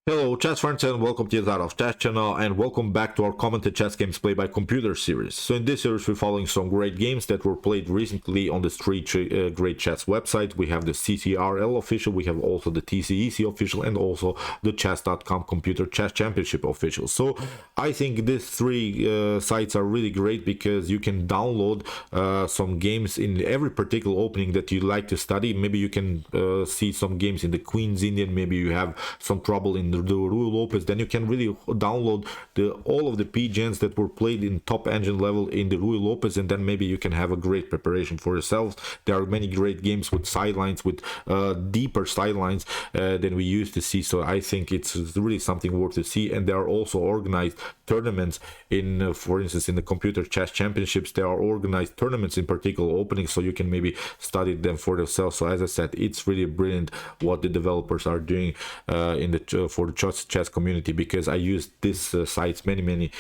Hello chess friends and welcome to the Art of Chess channel and welcome back to our commented chess games played by computer series. So in this series we're following some great games that were played recently on the Great Chess website. We have the CCRL official, we have also the TCEC official and also the chess.com computer chess championship official. So I think these three sites are really great because you can download some games in every particular opening that you like to study. Maybe you can see some games in the Queen's Indian, maybe you have some trouble in the Ruy Lopez, then you can really download all of the p-gens that were played in top engine level in the Ruy Lopez, and then maybe you can have a great preparation for yourselves. There are many great games with sidelines, with deeper sidelines than we used to see, so I think it's really something worth to see. And there are also organized tournaments in for instance in the computer chess championships. There are organized tournaments in particular openings, so you can maybe study them for yourself. So as I said, it's really brilliant what the developers are doing in the for the chess community, because I used this sites many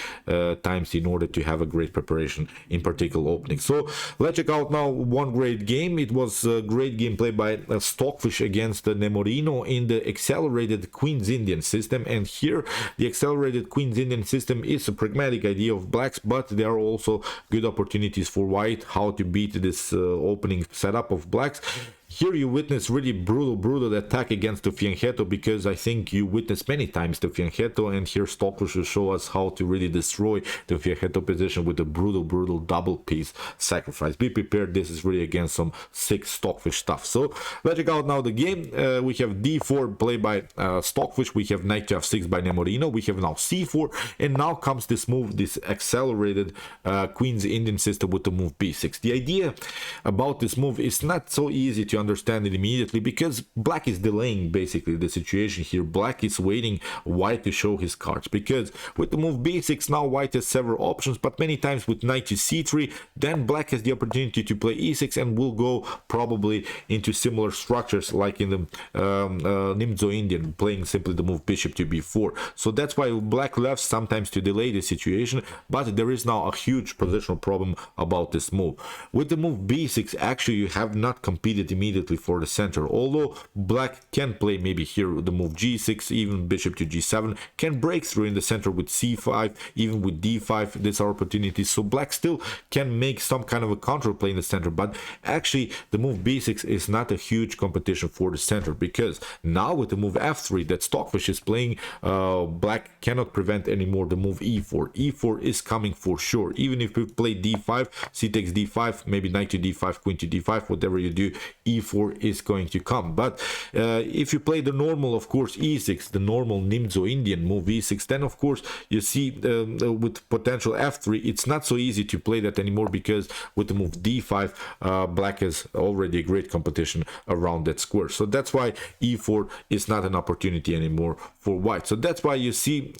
times in order to have a great preparation in particular openings. So let's check out now one great game. It was a great game played by Stockfish against Nemorino in the accelerated Queen's Indian system. And here the accelerated Queen's Indian system is a pragmatic idea of blacks, but there are also good opportunities for white how to beat this opening setup of blacks. Here you witness really brutal attack against the Fianchetto, because I think you witnessed many times the Fianchetto, and here Stockfish will show us how to really destroy the Fianchetto position with a brutal double piece sacrifice. Be prepared, this is really against some sick Stockfish stuff. So let's check out now the game. We have d4 played by Stockfish, we have knight to f6 by Nemorino, we have now c4, and now comes this move, this accelerated Queen's Indian system with the move b6. The idea about this move is not so easy to understand it immediately, because black is delaying basically the situation here. Black is waiting white to show his cards, because with the move b6 now white has several options, but many times with knight to c3 then black has the opportunity to play e6 and will go probably into similar structures like in the Nh3 Indian, playing simply the move bishop to b4. So that's why black left sometimes to delay the situation, but there is now a huge positional problem about this move. With the move b6 actually you have not competed immediately for the center, although black can play maybe here the move g6, even bishop to g7, can break through in the center with c5, even with d5. These are opportunities, so black still can make some kind of a counter play in the center, but actually the move b6 is not a huge competition for the center, because now with the move f3 that Stockfish is playing, black cannot prevent anymore the move e4. e4 is coming for sure. Even if we play d5, c takes d5, maybe knight to d5, queen to d5, whatever you do, e4 is going to come. But if you play the normal, of course, e6, the normal Nh3 Indian move e6, then of course you see with potential f3 it's not so easy to play that anymore, because with the move d5 black has already a great competition around that square. So that's why e4 is not an opportunity anymore for white. So that's why you see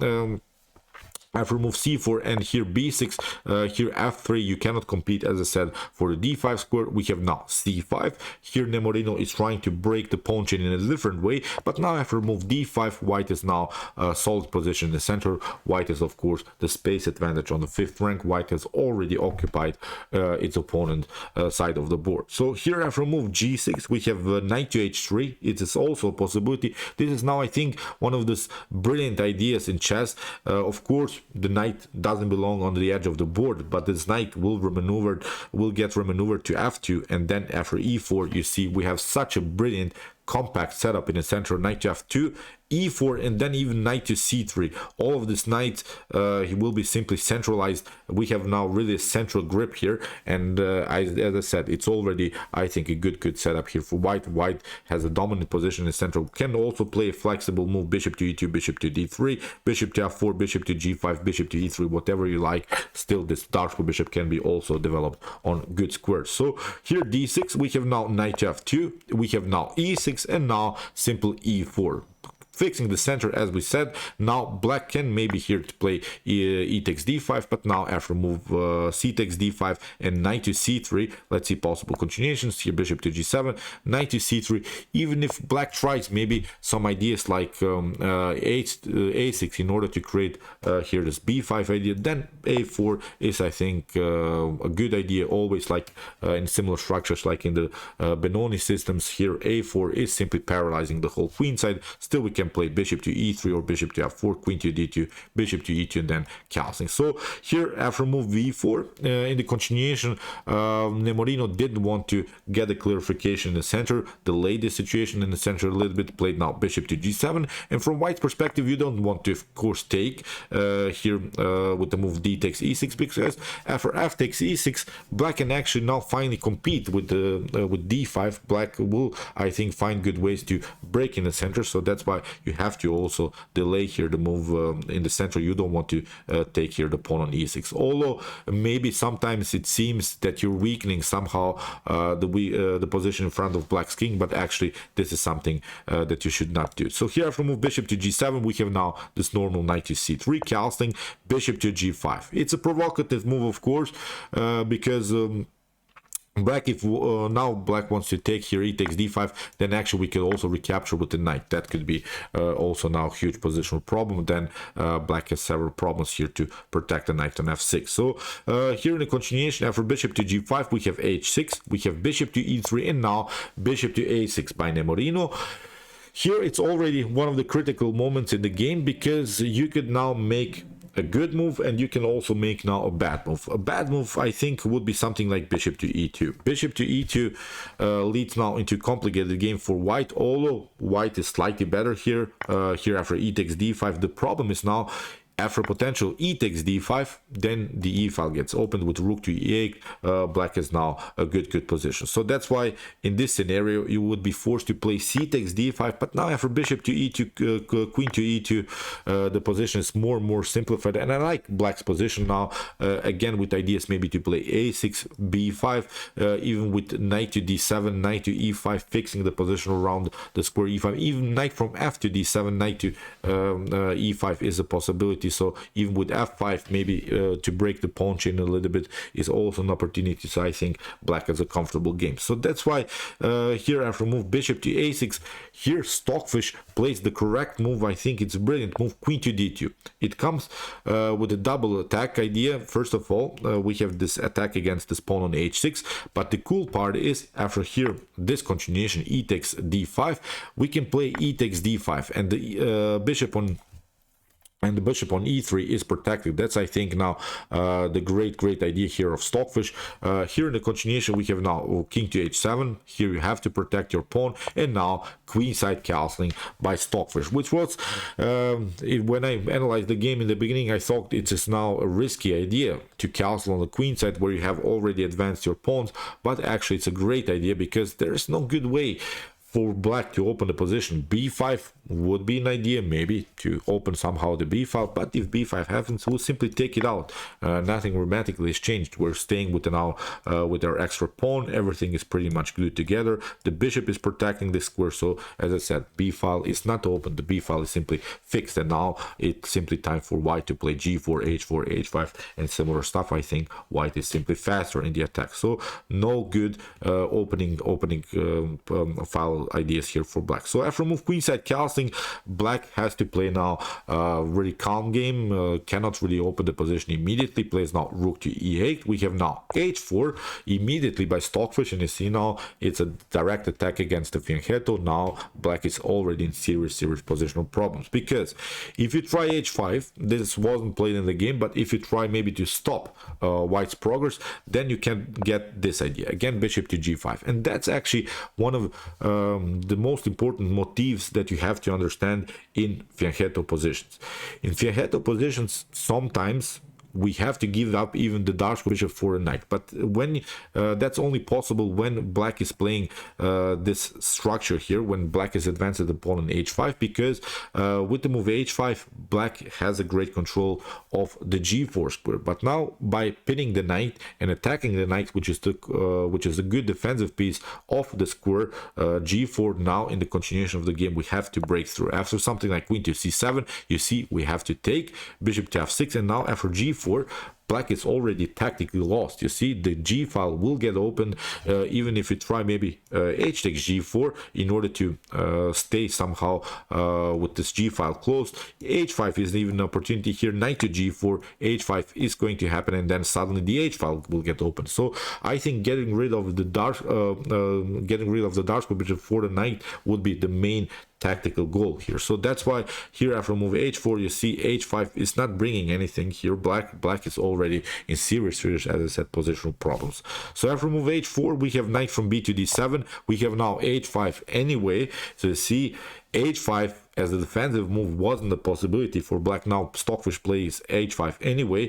after move c4 and here b6, here f3, you cannot compete, as I said, for the d5 square. We have now c5. Here Nemorino is trying to break the pawn chain in a different way, but now after move d5, white is now a solid position in the center. White is of course the space advantage on the 5th rank. White has already occupied its opponent side of the board. So here after move g6, we have knight to h3. It is also a possibility. This is now, I think, one of those brilliant ideas in chess. Of course, the knight doesn't belong on the edge of the board, but this knight will get remaneuvered to f2, and then after e4 you see we have such a brilliant compact setup in the center. Knight to f2, e4, and then even knight to c3. All of this knight he will be simply centralized. We have now really a central grip here, and as I said, it's already, I think, a good setup here for white. White has a dominant position in the center, can also play a flexible move, bishop to e2, bishop to d3, bishop to f4, bishop to g5, bishop to e3, whatever you like. Still this dark square bishop can be also developed on good squares. So here d6, we have now knight to f2, we have now e6, and now simple e4, fixing the center as we said. Now black can maybe here to play e takes d5, but now after move c takes d5 and knight to c3, let's see possible continuations here. Bishop to g7, knight to c3. Even if black tries maybe some ideas like a6 in order to create here this b5 idea, then a4 is, I think, a good idea. Always like in similar structures like in the Benoni systems, here a4 is simply paralyzing the whole queen side. Still we can can play bishop to e3 or bishop to f4, queen to d2, bishop to e2, and then castling. So here after move v4 in the continuation, Nemorino did want to get a clarification in the center, delay the situation in the center a little bit, played now bishop to g7, and from white's perspective you don't want to of course take here with the move d takes e6, because after f takes e6, black can actually now finally compete with d5. Black will, I think, find good ways to break in the center, so that's why you have to also delay here the move in the center. You don't want to take here the pawn on e6, although maybe sometimes it seems that you're weakening somehow the position in front of black's king, but actually this is something that you should not do. So here after move bishop to g7, we have now this normal knight to c3 castling, bishop to g5. It's a provocative move, of course, because black, if now black wants to take here e takes d5, then actually we could also recapture with the knight. That could be also now a huge positional problem. Then black has several problems here to protect the knight on f6. So here in the continuation, after bishop to g5, we have h6, we have bishop to e3, and now bishop to a6 by Nemorino. Here it's already one of the critical moments in the game, because you could now make a good move and you can also make now a bad move. A bad move, I think, would be something like bishop to e2. Bishop to e2 leads now into a complicated game for white, although white is slightly better here. Here after e takes d5, the problem is now after potential e takes d5, then the e file gets opened with rook to e8. Black is now a good position. So that's why in this scenario you would be forced to play c takes d5. But now after bishop to e2, queen to e2, the position is more and more simplified, and I like black's position now. Again, with ideas maybe to play a6, b5, even with knight to d7, knight to e5, fixing the position around the square e5. Even knight from f to d7, knight to e5 is a possibility. So even with f5, maybe to break the pawn chain a little bit is also an opportunity. So I think black has a comfortable game. So that's why here after move bishop to a6, here Stockfish plays the correct move. I think it's a brilliant move, queen to d2. It comes with a double attack idea. First of all, we have this attack against this pawn on h6, but the cool part is after here this continuation e takes d5, we can play e takes d5, and the bishop on e3 is protected. That's, I think, now the great idea here of Stockfish. Here in the continuation we have now king to h7. Here you have to protect your pawn, and now queenside castling by Stockfish, which was when I analyzed the game in the beginning, I thought it is now a risky idea to castle on the queen side where you have already advanced your pawns, but actually it's a great idea because there is no good way for black to open the position. b5 would be an idea, maybe to open somehow the b file, but if b5 happens, we'll simply take it out. Nothing dramatically is changed. We're staying with now with our extra pawn. Everything is pretty much glued together. The bishop is protecting the square, so as I said, b file is not open. The b file is simply fixed, and now it's simply time for white to play g4, h4, h5, and similar stuff. I think white is simply faster in the attack, so no good opening file ideas here for black. So after move queenside castle, black has to play now a really calm game, cannot really open the position immediately, plays now rook to e8. We have now h4 immediately by Stockfish, and you see now it's a direct attack against the Fianchetto. Now black is already in serious positional problems, because if you try h5, this wasn't played in the game, but if you try maybe to stop white's progress, then you can get this idea again, bishop to g5, and that's actually one of the most important motifs that you have to understand in Fianchetto positions. In Fianchetto positions, sometimes we have to give up even the dark bishop for a knight, but when that's only possible when black is playing this structure here, when black is advanced the pawn on h5, because with the move h5, black has a great control of the g4 square. But now by pinning the knight and attacking the knight, which is a good defensive piece of the square g4, now in the continuation of the game we have to break through. After something like queen to c7, you see we have to take bishop to f6, and now after g4, black is already tactically lost. You see the g file will get opened, even if you try maybe h takes g4 in order to stay somehow with this g file closed. h5 is even an opportunity here, knight to g4, h5 is going to happen, and then suddenly the h file will get open. So I think getting rid of the dark bishop for the knight would be the main tactical goal here. So that's why here after move h4, you see h5 is not bringing anything here. Black is already in serious, as I said, positional problems. So after move h4, we have knight from b to d7. We have now h5 anyway. So you see h5 as a defensive move wasn't a possibility for black. Now Stockfish plays h5 anyway.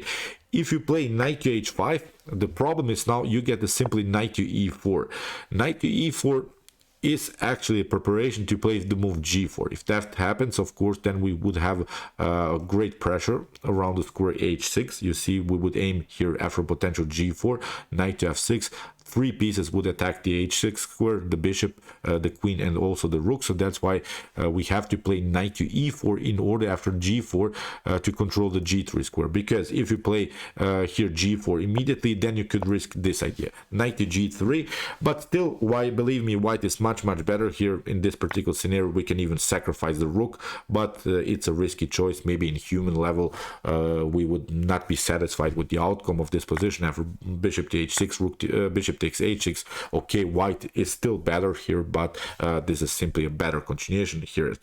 If you play knight to h5, the problem is now you get the simply knight to e4. Knight to e4 is actually a preparation to play the move g4. If that happens, of course, then we would have great pressure around the square h6. You see, we would aim here after potential g4, knight to f6. Three pieces would attack the h6 square, the bishop, the queen, and also the rook. So that's why we have to play knight to e4 in order after g4 to control the g3 square. Because if you play here g4 immediately, then you could risk this idea, knight to g3. But still, why, believe me, white is much better here in this particular scenario. We can even sacrifice the rook, but it's a risky choice. Maybe in human level, we would not be satisfied with the outcome of this position after bishop to h6, rook to, bishop takes h6. Okay, white is still better here, but this is simply a better continuation here.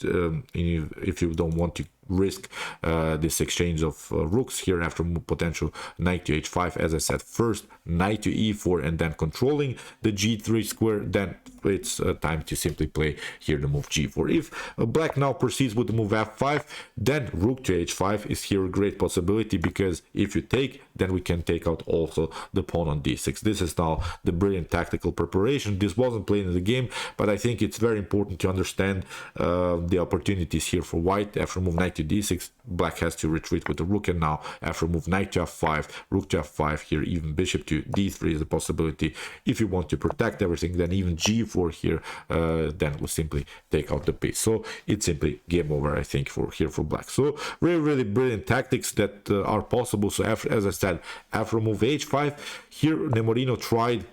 If you don't want to risk this exchange of rooks here after potential knight to h5, as I said, first knight to e4 and then controlling the g3 square, then it's time to simply play here the move g4. If black now proceeds with the move f5, then rook to h5 is here a great possibility, because if you take, then we can take out also the pawn on d6. This is now the brilliant tactical preparation. This wasn't played in the game, but I think it's very important to understand the opportunities here for white. After move knight to d6, black has to retreat with the rook, and now after move knight to f5, rook to f5, here even bishop to d3 is a possibility. If you want to protect everything, then even g4 here, then we'll simply take out the piece. So it's simply game over, I think, for here for black. So really brilliant tactics that are possible. So after, as I said, after move h5, here Nemorino tried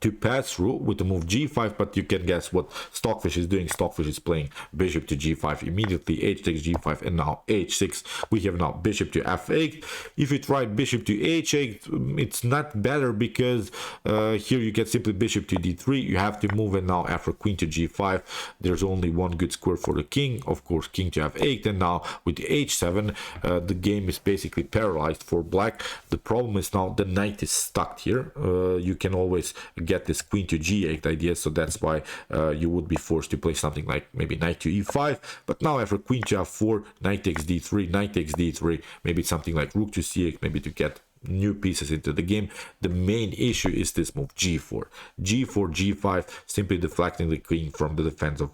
to pass through with the move g5, but you can guess what Stockfish is doing. Stockfish is playing bishop to g5 immediately, h takes g5, and now h6. We have now bishop to f8. If you try bishop to h8, it's not better, because here you get simply bishop to d3. You have to move, and now after queen to g5, there's only one good square for the king, of course, king to f8, and now with the h7, the game is basically paralyzed for black. The problem is now the knight is stuck here. You can always get this queen to g8 idea, so that's why you would be forced to play something like maybe knight to e5. But now after queen to f4, knight takes d3, knight takes d3, maybe something like rook to c8, maybe to get new pieces into the game. The main issue is this move g4, g5, simply deflecting the queen from the defense of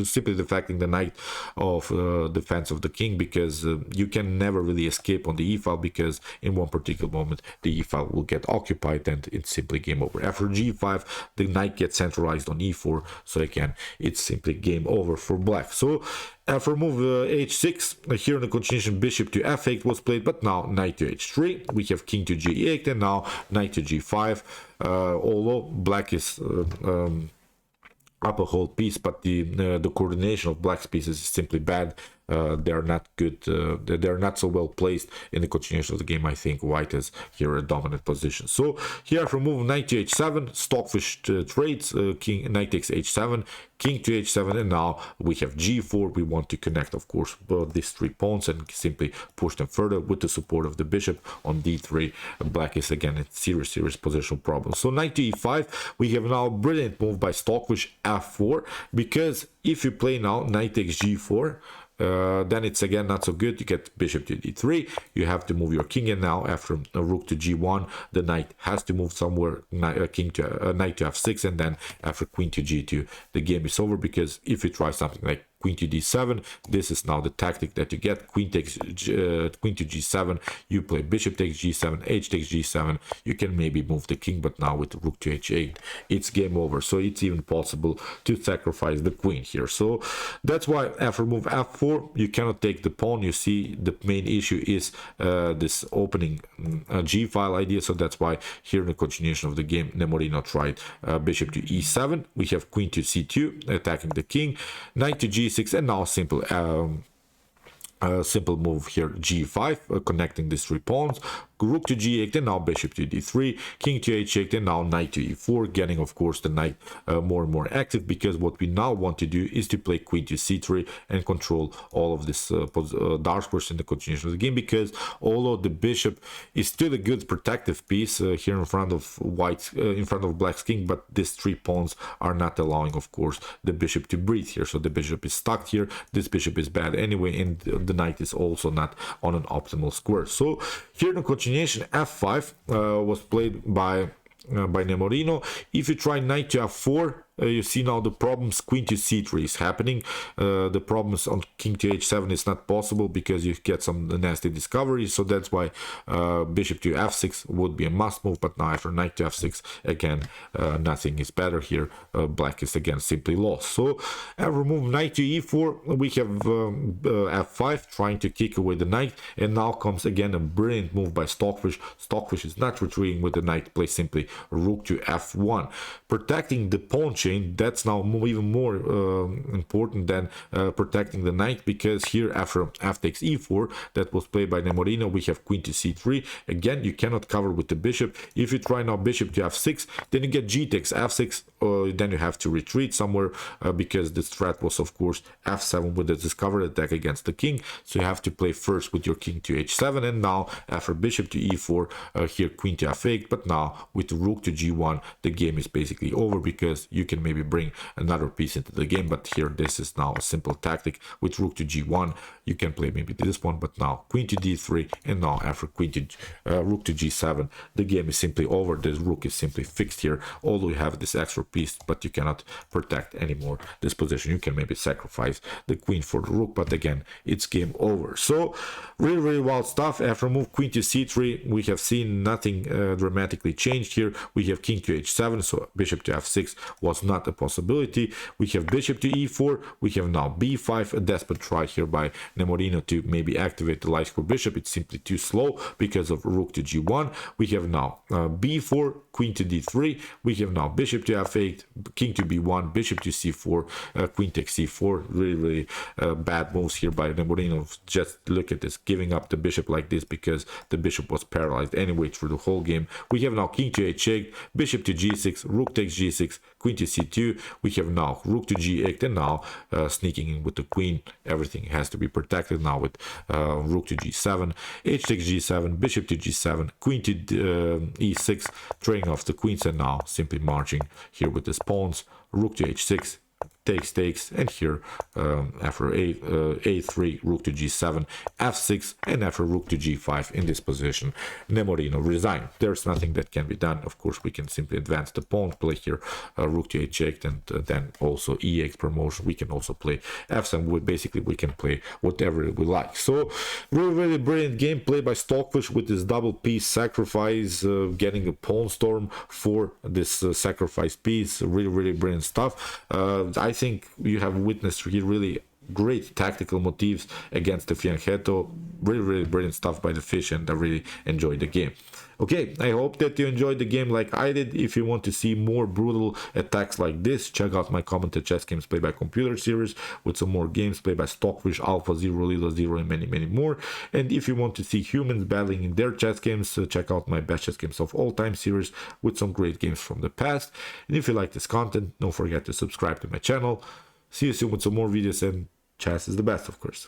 simply deflecting the knight of defense of the king, because you can never really escape on the e file, because in one particular moment the e file will get occupied and it's simply game over. After g5, the knight gets centralized on e4, so again it's simply game over for black. So after move h6, here in the continuation, bishop to f8 was played, but now knight to h3, we have king to g8, and now knight to g5. Although black is up a whole piece, but the coordination of black's pieces is simply bad. They're not good, they're not so well placed in the continuation of the game. I think white is here a dominant position. So here after move knight to h7, Stockfish trades, king, knight takes h7, king to h7, and now we have g4. We want to connect, of course, these three pawns and simply push them further with the support of the bishop on d3. Black is again in serious positional problems. So knight to e5, we have now a brilliant move by Stockfish, f4, because if you play now knight takes g4, then it's again not so good. You get bishop to d3, you have to move your king, and now after a rook to g1, the knight has to move somewhere, knight to f6, and then after queen to g2, the game is over, because if you try something like queen to d7, this is now the tactic that you get. Queen to g7, you play bishop takes g7, h takes g7, you can maybe move the king, but now with rook to h8, it's game over. So it's even possible to sacrifice the queen here. So that's why after move f4, you cannot take the pawn. You see, the main issue is this opening g file idea. So that's why here in the continuation of the game, Nemorino tried bishop to e7, we have queen to c2 attacking the king, knight to g6, and now simple move here g5, connecting these three pawns, rook to g8, and now bishop to d3, king to h8, and now knight to e4, getting of course the knight more and more active, because what we now want to do is to play queen to c3 and control all of this dark squares in the continuation of the game, because although the bishop is still a good protective piece here in front of white, in front of black's king, but these 3 pawns are not allowing of course the bishop to breathe here. So the bishop is stuck here, this bishop is bad anyway, and the knight is also not on an optimal square. So here in the continuation, f5 was played by Nemorino. If you try knight to f4, you see now the problems. Queen to c3 is happening. The problems on king to h7 is not possible because you get some nasty discoveries. So that's why bishop to f6 would be a must move. But now after knight to f6, again, nothing is better here. Black is again simply lost. So after move knight to e4, we have f5 trying to kick away the knight. And now comes again a brilliant move by Stockfish. Stockfish is not retreating with the knight, plays simply rook to f1, protecting the pawn chain. That's now even more important than protecting the knight, because here after f takes e4 that was played by Nemorino, we have queen to c3. Again, you cannot cover with the bishop. If you try now bishop to f6, then you get g takes f6, then you have to retreat somewhere because this threat was of course f7 with the discovered attack against the king. So you have to play first with your king to h7, and now after bishop to e4, here queen to f8. But now with rook to g1, the game is basically over, because you can maybe bring another piece into the game, but here this is now a simple tactic. With rook to g1 you can play maybe this one, but now queen to d3, and now after queen to rook to g7, the game is simply over. This rook is simply fixed here, although you have this extra piece, but you cannot protect anymore this position. You can maybe sacrifice the queen for the rook, but again it's game over. So really wild stuff. After move queen to c3, we have seen nothing dramatically changed here. We have king to h7, so bishop to f6 was not a possibility. We have bishop to e4, we have now b5, a desperate try here by Nemorino to maybe activate the light square bishop. It's simply too slow because of rook to g1. We have now b4, queen to d3, we have now bishop to f8, king to b1, bishop to c4, queen takes c4. Really bad moves here by Nemorino. Just look at this, giving up the bishop like this because the bishop was paralyzed anyway through the whole game. We have now king to h8, bishop to g6, rook takes g6, queen to c2. We have now rook to g8, and now sneaking in with the queen. Everything has to be protected now with rook to g7, h takes g7, bishop to g7, queen to e6, trading off the queens, and now simply marching here with his pawns. Rook to h6, takes, and here after a3, rook to g7, f6, and after rook to g5 in this position, Nemorino resigned. There's nothing that can be done. Of course, we can simply advance the pawn, play here rook to h8, and then also e8 promotion. We can also play f7. Basically, we can play whatever we like. So really brilliant game played by Stockfish with this double piece sacrifice, getting a pawn storm for this sacrifice piece. Really brilliant stuff. I think you have witnessed here really great tactical motifs against the Fianchetto. Really brilliant stuff by the fish, and I really enjoyed the game. Okay, I hope that you enjoyed the game like I did. If you want to see more brutal attacks like this, check out my commented chess games played by computer series with some more games played by Stockfish, Alpha 0, Lilo 0, and many more. And if you want to see humans battling in their chess games, check out my best chess games of all time series with some great games from the past. And if you like this content, don't forget to subscribe to my channel. See you soon with some more videos, and chess is the best, of course.